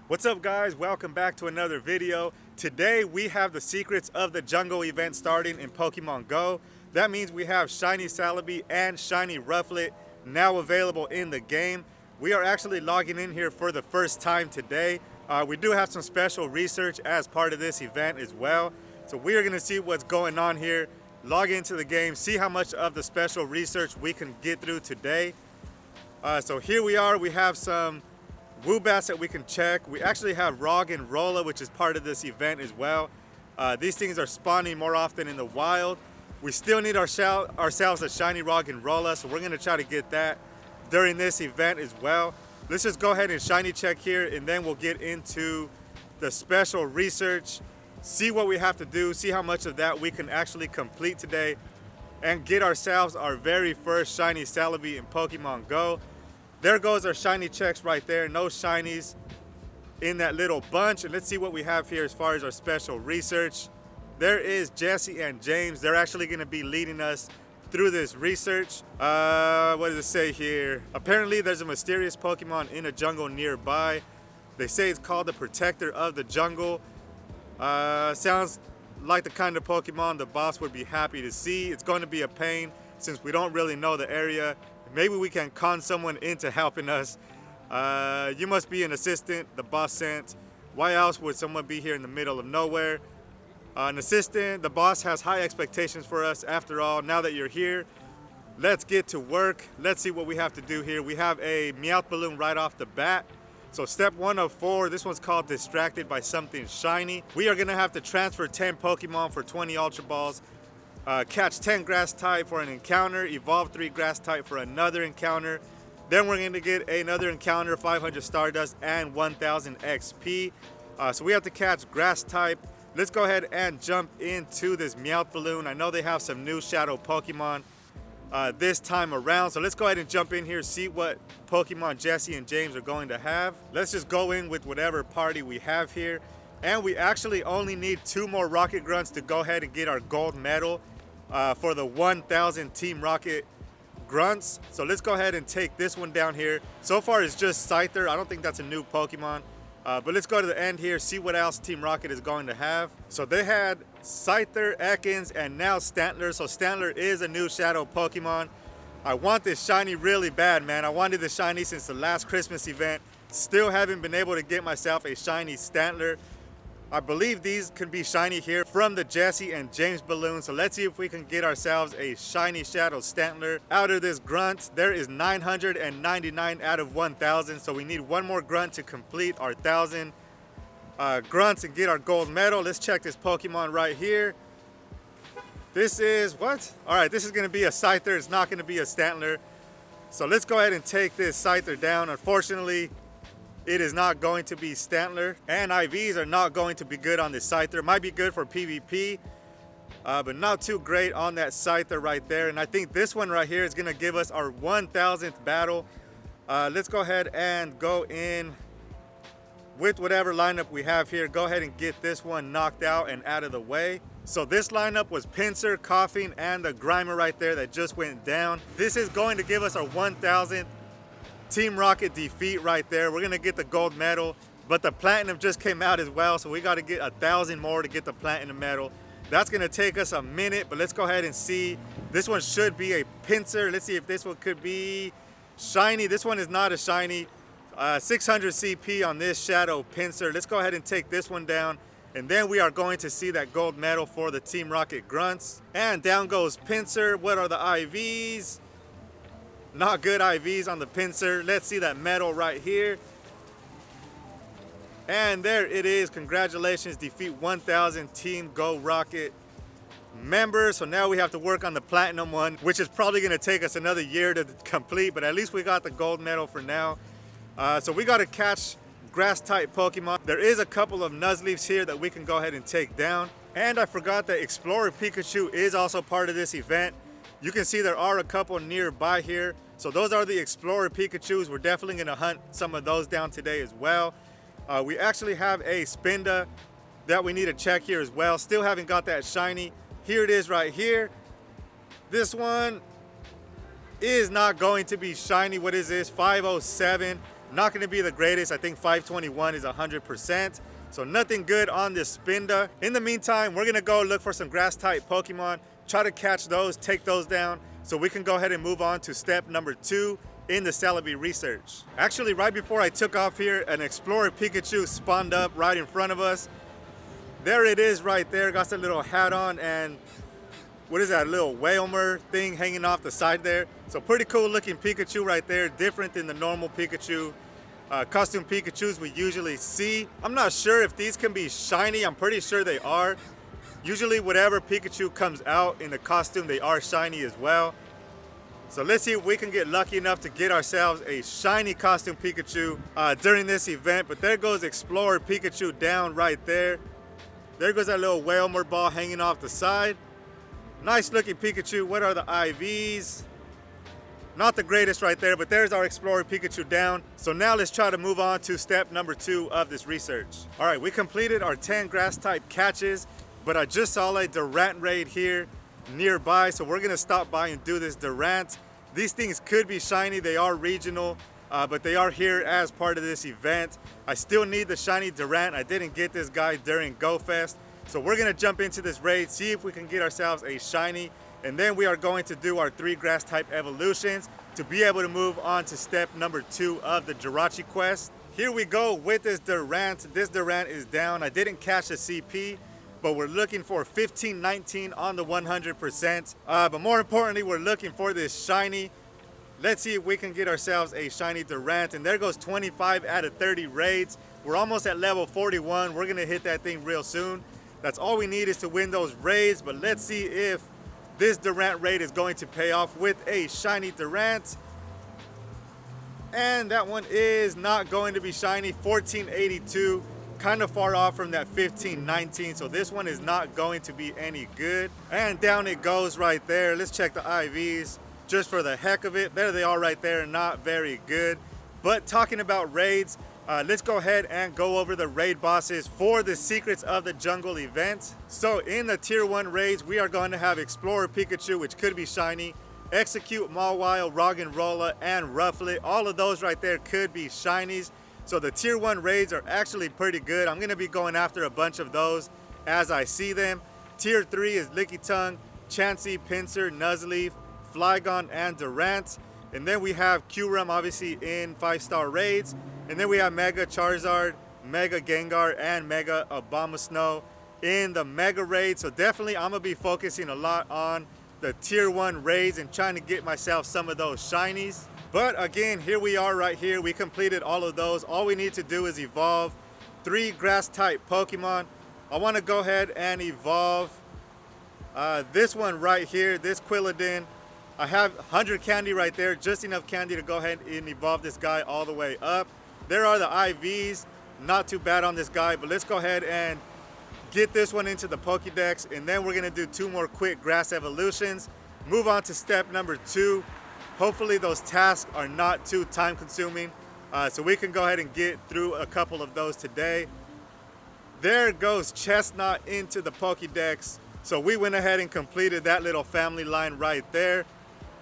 What's up, guys? Welcome back to another video. Today we have the secrets of the jungle event starting in Pokemon Go. That means we have Shiny Celebi and Shiny Ruflett now available in the game. We are actually logging in here for the first time today. We do have some special research as part of this event as well. So we are going to see what's going on here, log into the game, see how much of the special research we can get through today. So here we are. We have some Woobats that we can check. We actually have Roggenrola, which is part of this event as well. These things are spawning more often in the wild. We still need ourselves a Shiny Roggenrola, so we're going to try to get that during this event as well. Let's just go ahead and shiny check here, and then we'll get into the special research, see what we have to do, see how much of that we can actually complete today, and get ourselves our very first Shiny Celebi in Pokemon Go. There goes our shiny checks right there. No shinies in that little bunch. And let's see what we have here as far as our special research. There is Jesse and James. They're actually going to be leading us through this research. What does it say here? Apparently there's a mysterious Pokemon in a jungle nearby. They say it's called the Protector of the Jungle. Sounds like the kind of Pokemon the boss would be happy to see. It's going to be a pain since we don't really know the area. Maybe we can con someone into helping us. You must be an assistant the boss sent. Why else would someone be here in the middle of nowhere? An assistant, the boss has high expectations for us. After all, now that you're here, let's get to work. Let's see what we have to do here. We have a Meowth balloon right off the bat. So step 1 of 4, this one's called Distracted by Something Shiny. We are gonna have to transfer 10 Pokemon for 20 Ultra Balls. Catch 10 grass type for an encounter, evolve 3 grass type for another encounter. Then we're going to get another encounter, 500 Stardust and 1000 XP. So we have to catch grass type. Let's go ahead and jump into this Meowth balloon. I know they have some new shadow Pokemon this time around. So let's go ahead and jump in here, see what Pokemon Jesse and James are going to have. Let's just go in with whatever party we have here. And we actually only need 2 more Rocket Grunts to go ahead and get our gold medal for the 1000 Team Rocket Grunts. So let's go ahead and take this one down here. So far it's just Scyther. I don't think that's a new Pokemon. But let's go to the end here, see what else Team Rocket is going to have. So they had Scyther, Ekans, and now Stantler. So Stantler is a new shadow Pokemon. I want this shiny really bad, man. I wanted the shiny since the last Christmas event. Still haven't been able to get myself a shiny Stantler. I believe these can be shiny here from the Jesse and James balloon. So let's see if we can get ourselves a shiny shadow Stantler out of this grunt. There is 999 out of 1000. So we need 1 more grunt to complete our 1000 grunts and get our gold medal. Let's check this Pokemon right here. This is what? All right, this is going to be a Scyther. It's not going to be a Stantler. So let's go ahead and take this Scyther down. Unfortunately, it is not going to be Stantler, and IVs are not going to be good on this Scyther. Might be good for PvP, but not too great on that Scyther right there. And I think this one right here is going to give us our 1000th battle. Let's go ahead and go in with whatever lineup we have here. Go ahead and get this one knocked out and out of the way. So this lineup was Pincer, Coughing, and the Grimer right there that just went down. This is going to give us our 1000th Team Rocket defeat right there. We're gonna get the gold medal, but the platinum just came out as well, so we got to get 1000 more to get the platinum medal. That's gonna take us a minute, but let's go ahead and see. This one should be a Pincer. Let's see if this one could be shiny. This one is not a shiny. 600 CP on this shadow Pincer. Let's go ahead and take this one down, and then we are going to see that gold medal for the Team Rocket grunts. And down goes Pincer. What are the IVs? Not good IVs on the Pincer. Let's see that medal right here. And there it is. Congratulations. Defeat 1000 Team Go Rocket members. So now we have to work on the platinum one, which is probably going to take us another year to complete, but at least we got the gold medal for now. So we got to catch grass type Pokemon. There is a couple of Nuzleafs here that we can go ahead and take down. And I forgot that Explorer Pikachu is also part of this event. You can see there are a couple nearby here. So those are the Explorer Pikachus. We're definitely going to hunt some of those down today as well. We actually have a Spinda that we need to check here as well. Still haven't got that shiny. Here it is right here. This one is not going to be shiny. What is this? 507. Not going to be the greatest. I think 521 is 100%. So nothing good on this Spinda. In the meantime, we're going to go look for some grass type Pokemon, try to catch those, take those down, so we can go ahead and move on to step number 2 in the Celebi research. Actually, right before I took off here, an Explorer Pikachu spawned up right in front of us. There it is right there, got some little hat on, and what is that, little Wailmer thing hanging off the side there. So pretty cool looking Pikachu right there, different than the normal Pikachu custom Pikachus we usually see. I'm not sure if these can be shiny. I'm pretty sure they are. Usually whatever Pikachu comes out in the costume, they are shiny as well. So let's see if we can get lucky enough to get ourselves a shiny costume Pikachu during this event. But there goes Explorer Pikachu down right there. There goes that little Wailmer ball hanging off the side. Nice looking Pikachu. What are the IVs? Not the greatest right there, but there's our Explorer Pikachu down. So now let's try to move on to step number 2 of this research. All right, we completed our 10 grass type catches, but I just saw a Durant raid here nearby. So we're gonna stop by and do this Durant. These things could be shiny, they are regional, but they are here as part of this event. I still need the shiny Durant. I didn't get this guy during Go Fest. So we're gonna jump into this raid, see if we can get ourselves a shiny, and then we are going to do our 3 grass type evolutions to be able to move on to step number 2 of the Jirachi quest. Here we go with this Durant. This Durant is down. I didn't catch a CP, but we're looking for 1519 on the 100%. But more importantly, we're looking for this shiny. Let's see if we can get ourselves a shiny Durant. And there goes 25 out of 30 raids. We're almost at level 41. We're gonna hit that thing real soon. That's all we need is to win those raids, but let's see if this Durant raid is going to pay off with a shiny Durant. And that one is not going to be shiny. 1482, kind of far off from that 1519, so this one is not going to be any good. And down it goes right there. Let's check the IVs just for the heck of it. There they are right there, not very good. But talking about raids, let's go ahead and go over the raid bosses for the Secrets of the Jungle event. So in the tier 1 raids, we are going to have Explorer Pikachu, which could be shiny, Execute Mawile, Roggenrola, and Rufflet. All of those right there could be shinies. So the tier 1 raids are actually pretty good. I'm going to be going after a bunch of those as I see them. Tier 3 is Lickitung, Chansey, Pincer, Nuzleaf, Flygon, and Durant. And then we have Kyurem, obviously in 5-star raids. And then we have Mega Charizard, Mega Gengar, and Mega Abomasnow in the Mega raid. So definitely I'm gonna be focusing a lot on the tier 1 raids and trying to get myself some of those shinies. But again, here we are right here. We completed all of those. All we need to do is evolve 3 grass type Pokemon. I wanna go ahead and evolve this one right here, this Quilladin. I have 100 candy right there, just enough candy to go ahead and evolve this guy all the way up. There are the IVs, not too bad on this guy, but let's go ahead and get this one into the Pokédex, and then we're gonna do 2 more quick grass evolutions, move on to step number 2. Hopefully those tasks are not too time consuming, so we can go ahead and get through a couple of those today. There goes Chestnut into the Pokédex. So we went ahead and completed that little family line right there.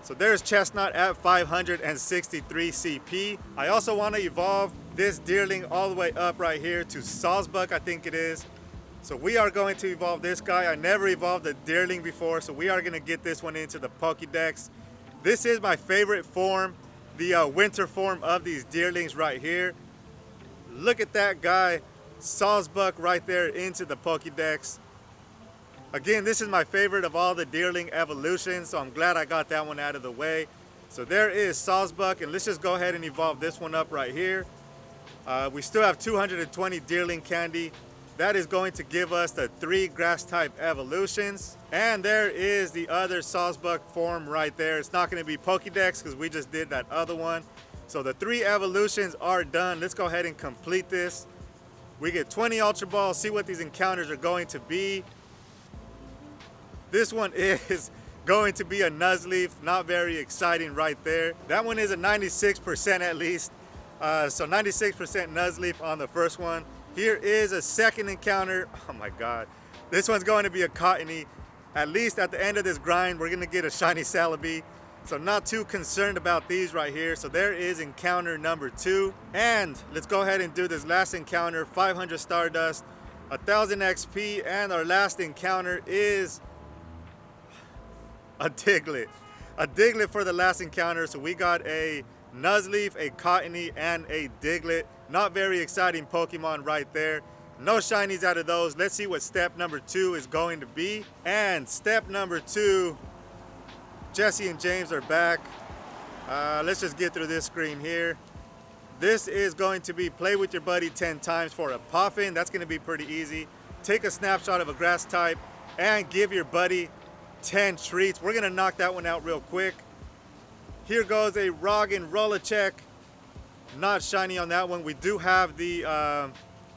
So there's Chestnut at 563 CP. I also want to evolve this Deerling all the way up right here to Sawsbuck, I think it is. So we are going to evolve this guy. I never evolved a Deerling before, so we are going to get this one into the Pokédex. This is my favorite form, the winter form of these Deerlings right here. Look at that guy, Sawsbuck right there into the Pokédex. Again, this is my favorite of all the Deerling evolutions, so I'm glad I got that one out of the way. So there is Sawsbuck, and let's just go ahead and evolve this one up right here. We still have 220 Deerling candy. That is going to give us the 3 grass type evolutions. And there is the other Sawsbuck form right there. It's not going to be Pokédex because we just did that other one. So the 3 evolutions are done. Let's go ahead and complete this. We get 20 Ultra Balls, see what these encounters are going to be. This one is going to be a Nuzleaf, not very exciting right there. That one is a 96% at least. So 96% Nuzleaf on the first one. Here is a second encounter. Oh my God. This one's going to be a Cottony. At least at the end of this grind, we're gonna get a Shiny Celebi. So not too concerned about these right here. So there is encounter number 2. And let's go ahead and do this last encounter. 500 Stardust, 1000 XP, and our last encounter is a Diglett. A Diglett for the last encounter. So we got a Nuzleaf, a Cottony, and a Diglett. Not very exciting Pokemon right there. No shinies out of those. Let's see what step number 2 is going to be. And step number 2, Jesse and James are back. Let's just get through this screen here. This is going to be play with your buddy 10 times for a Puffin. That's going to be pretty easy. Take a snapshot of a grass type and give your buddy 10 treats. We're going to knock that one out real quick. Here goes a Roggenrola check. Not shiny on that one. We do have the...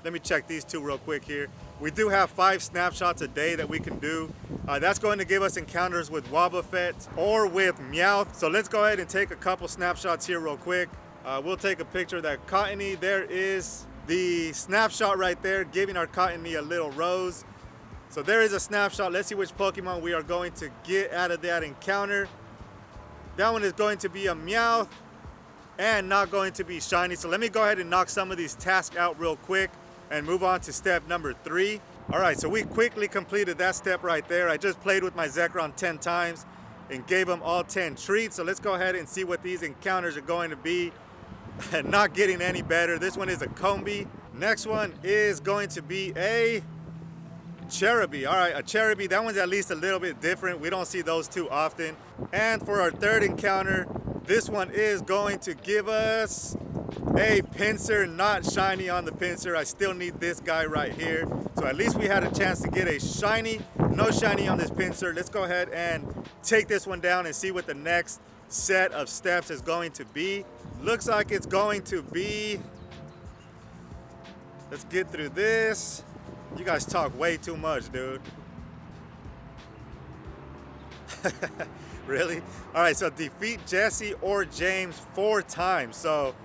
let me check these two real quick here. We do have 5 snapshots a day that we can do. That's going to give us encounters with Wobbuffet or with Meowth. So let's go ahead and take a couple snapshots here real quick. We'll take a picture of that Cottony. There is the snapshot right there, giving our Cottony a little rose. So there is a snapshot. Let's see which Pokemon we are going to get out of that encounter. That one is going to be a Meowth and not going to be shiny. So let me go ahead and knock some of these tasks out real quick and move on to step number 3. All right, so we quickly completed that step right there. I just played with my Zekrom 10 times and gave them all 10 treats. So let's go ahead and see what these encounters are going to be. Not getting any better. This one is a Combi. Next one is going to be a Cherubi. All right, a Cherubi. That one's at least a little bit different. We don't see those too often. And for our third encounter, this one is going to give us a Pincer. Not shiny on the Pincer. I still need this guy right here. So at least we had a chance to get a shiny. No shiny on this Pincer. Let's go ahead and take this one down and see what the next set of steps is going to be. Looks like it's going to be... Let's get through this. You guys talk way too much, dude. Really? All right, so defeat Jesse or James 4 times. So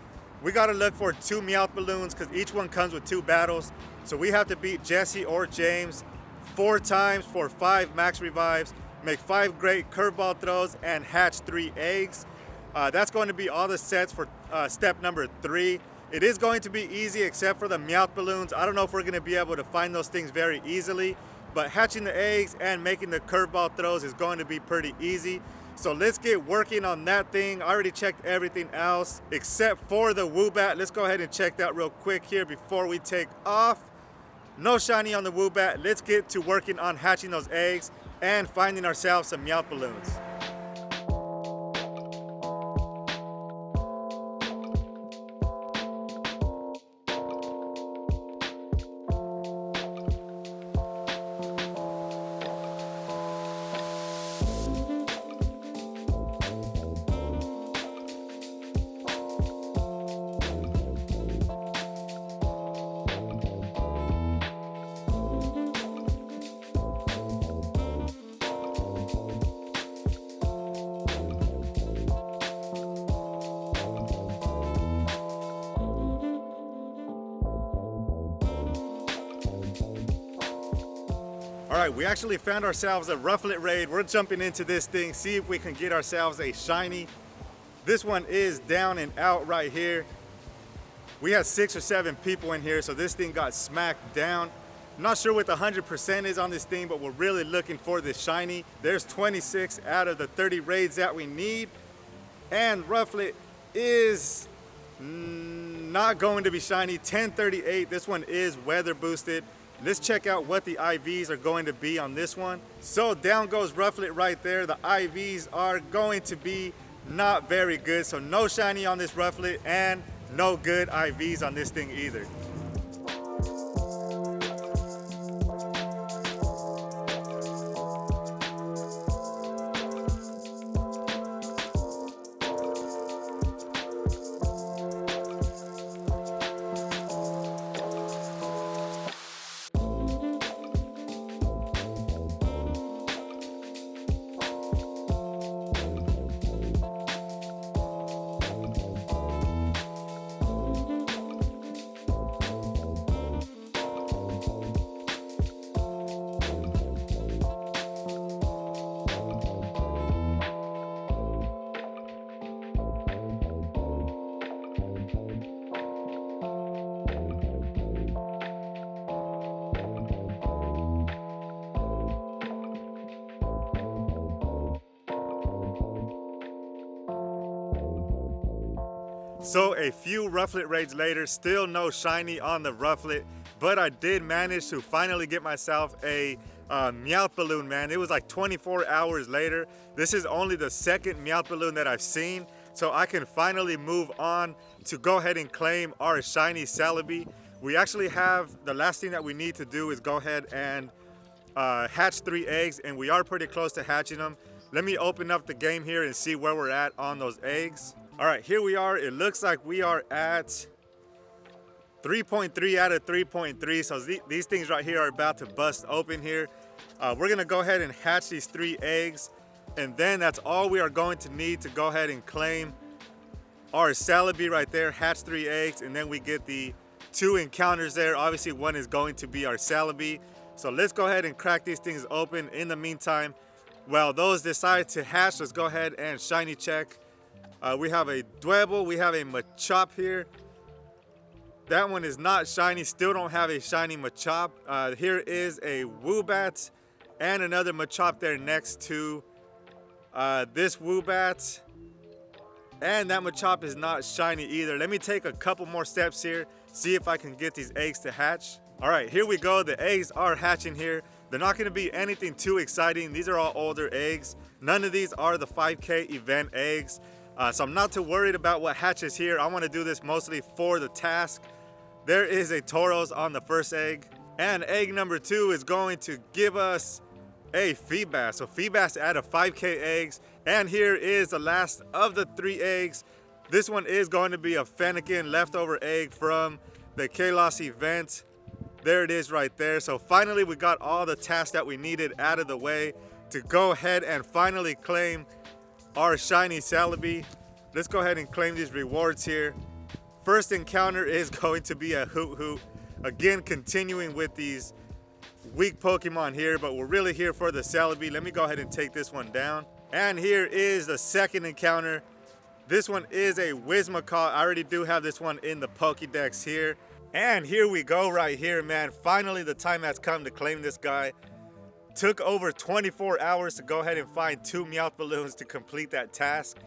we got to look for 2 Meowth balloons because each one comes with 2 battles. So we have to beat Jesse or James 4 times for 5 max revives, make 5 great curveball throws, and hatch 3 eggs. That's going to be all the sets for step number 3. It is going to be easy except for the Meowth balloons. I don't know if we're going to be able to find those things very easily, but hatching the eggs and making the curveball throws is going to be pretty easy. So let's get working on that thing. I already checked everything else except for the Woobat. Let's go ahead and check that real quick here before we take off. No shiny on the Woobat. Let's get to working on hatching those eggs and finding ourselves some Meowth balloons. All right, we actually found ourselves a Rufflet raid. We're jumping into this thing, see if we can get ourselves a shiny. This one is down and out right here. We had 6 or 7 people in here, so this thing got smacked down. I'm not sure what the 100% is on this thing, but we're really looking for this shiny. There's 26 out of the 30 raids that we need. And Rufflet is not going to be shiny. 1038, this one is weather boosted. Let's check out what the IVs are going to be on this one. So down goes Rufflet right there. The IVs are going to be not very good. So no shiny on this Rufflet and no good IVs on this thing either. So a few Rufflet raids later, still no shiny on the Rufflet, but I did manage to finally get myself a Meowth balloon, man. It was like 24 hours later. This is only the second Meowth balloon that I've seen, so I can finally move on to go ahead and claim our Shiny Celebi. We actually have, the last thing that we need to do is go ahead and hatch 3 eggs, and we are pretty close to hatching them. Let me open up the game here and see where we're at on those eggs. All right, here we are. It looks like we are at 3.3 out of 3.3. So these things right here are about to bust open here. We're gonna go ahead and hatch these 3 eggs, and then that's all we are going to need to go ahead and claim our Celebi right there. Hatch 3 eggs, and then we get the 2 encounters there. Obviously, one is going to be our Celebi. So let's go ahead and crack these things open. In the meantime, while those decide to hatch, let's go ahead and shiny check. We have a Dwebble, we have a Machop here. That one is not shiny, still don't have a shiny Machop. Here is a Woobat and another Machop there next to this Woobat. And that Machop is not shiny either. Let me take a couple more steps here, see if I can get these eggs to hatch. All right, here we go. The eggs are hatching here. They're not gonna be anything too exciting. These are all older eggs. None of these are the 5K event eggs. So I'm not too worried about what hatches here. I wanna do this mostly for the task. There is a Tauros on the first egg. And egg number 2 is going to give us a Feebas. So Feebas out of 5K eggs. And here is the last of the 3 eggs. This one is going to be a Fennekin leftover egg from the Kalos event. There it is right there. So finally we got all the tasks that we needed out of the way to go ahead and finally claim our Shiny Celebi. Let's go ahead and claim these rewards here. First encounter is going to be a Hoot Hoot. Again, continuing with these weak Pokemon here, but we're really here for the Celebi. Let me go ahead and take this one down. And here is the second encounter. This one is a Whimsicott. I already do have this one in the Pokédex here. And here we go right here, man. Finally, the time has come to claim this guy. Took over 24 hours to go ahead and find 2 Meowth balloons to complete that task,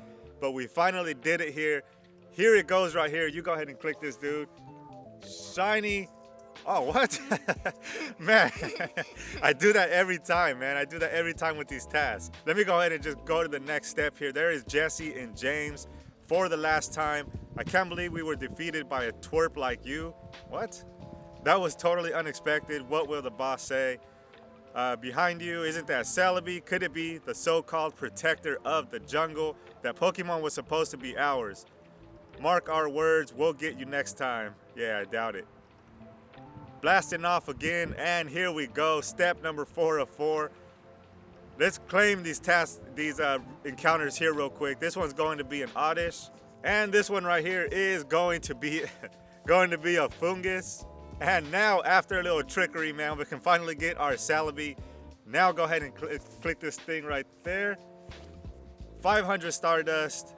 but we finally did it here. Here it goes right here. You go ahead and click this, dude. Shiny. Oh, what? Man, I do that every time, man. I do that every time with these tasks. Let me go ahead and just go to the next step here. There is Jesse and James for the last time. I can't believe we were defeated by a twerp like you. What? That was totally unexpected. What will the boss say? Behind you, isn't that Celebi? Could it be the so-called protector of the jungle? That Pokemon was supposed to be ours. Mark our words, we'll get you next time. Yeah, I doubt it. Blasting off again, and here we go. Step number 4 of 4. Let's claim these tasks, these encounters here real quick. This one's going to be an Oddish, and this one right here is going to be a Fungus. And now, after a little trickery, man, we can finally get our Celebi. Now go ahead and click this thing right there. 500 Stardust,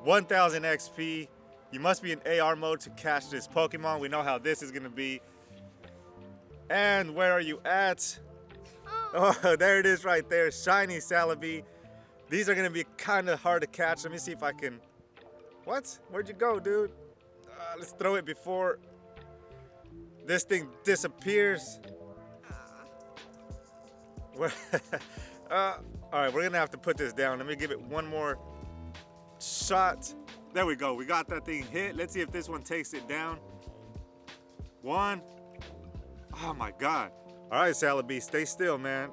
1000 XP. You must be in AR mode to catch this Pokemon. We know how this is gonna be. And where are you at? Oh, there it is right there, Shiny Celebi. These are gonna be kind of hard to catch. Let me see if I can. What? Where'd you go, dude? Let's throw it before this thing disappears. All right, we're gonna have to put this down. Let me give it one more shot. There we go. We got that thing hit. Let's see if this one takes it down. 1. Oh my God. All right, Celebi, stay still, man.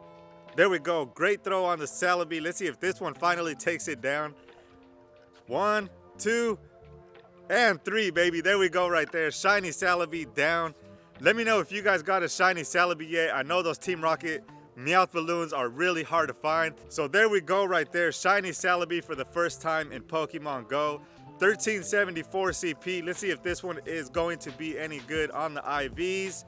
There we go. Great throw on the Celebi. Let's see if this one finally takes it down. 1, 2, and 3, baby. There we go right there. Shiny Celebi down. Let me know if you guys got a Shiny Celebi yet. I know those Team Rocket Meowth balloons are really hard to find. So there we go right there. Shiny Celebi for the first time in Pokemon Go. 1374 CP. Let's see if this one is going to be any good on the IVs.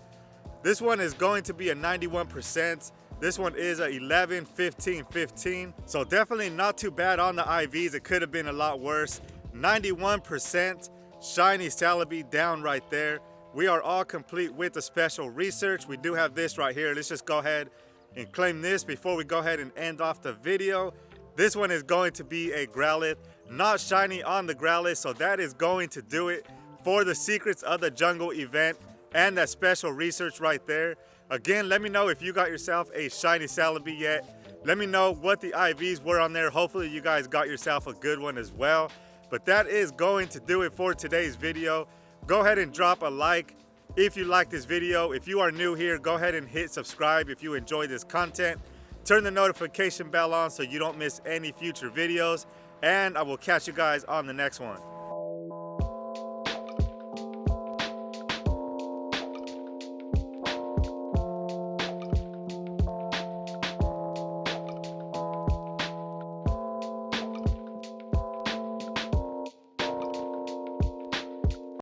This one is going to be a 91%. This one is a 11, 15, 15. So definitely not too bad on the IVs. It could have been a lot worse. 91% Shiny Celebi down right there. We are all complete with the special research. We do have this right here. Let's just go ahead and claim this before we go ahead and end off the video. This one is going to be a Growlithe. not shiny on the Growlithe, so that is going to do it for the Secrets of the Jungle event and that special research right there. Again, let me know if you got yourself a Shiny Celebi yet. Let me know what the IVs were on there. Hopefully you guys got yourself a good one as well. But that is going to do it for today's video. Go ahead and drop a like if you like this video. If you are new here, go ahead and hit subscribe if you enjoy this content. Turn the notification bell on so you don't miss any future videos. And I will catch you guys on the next one.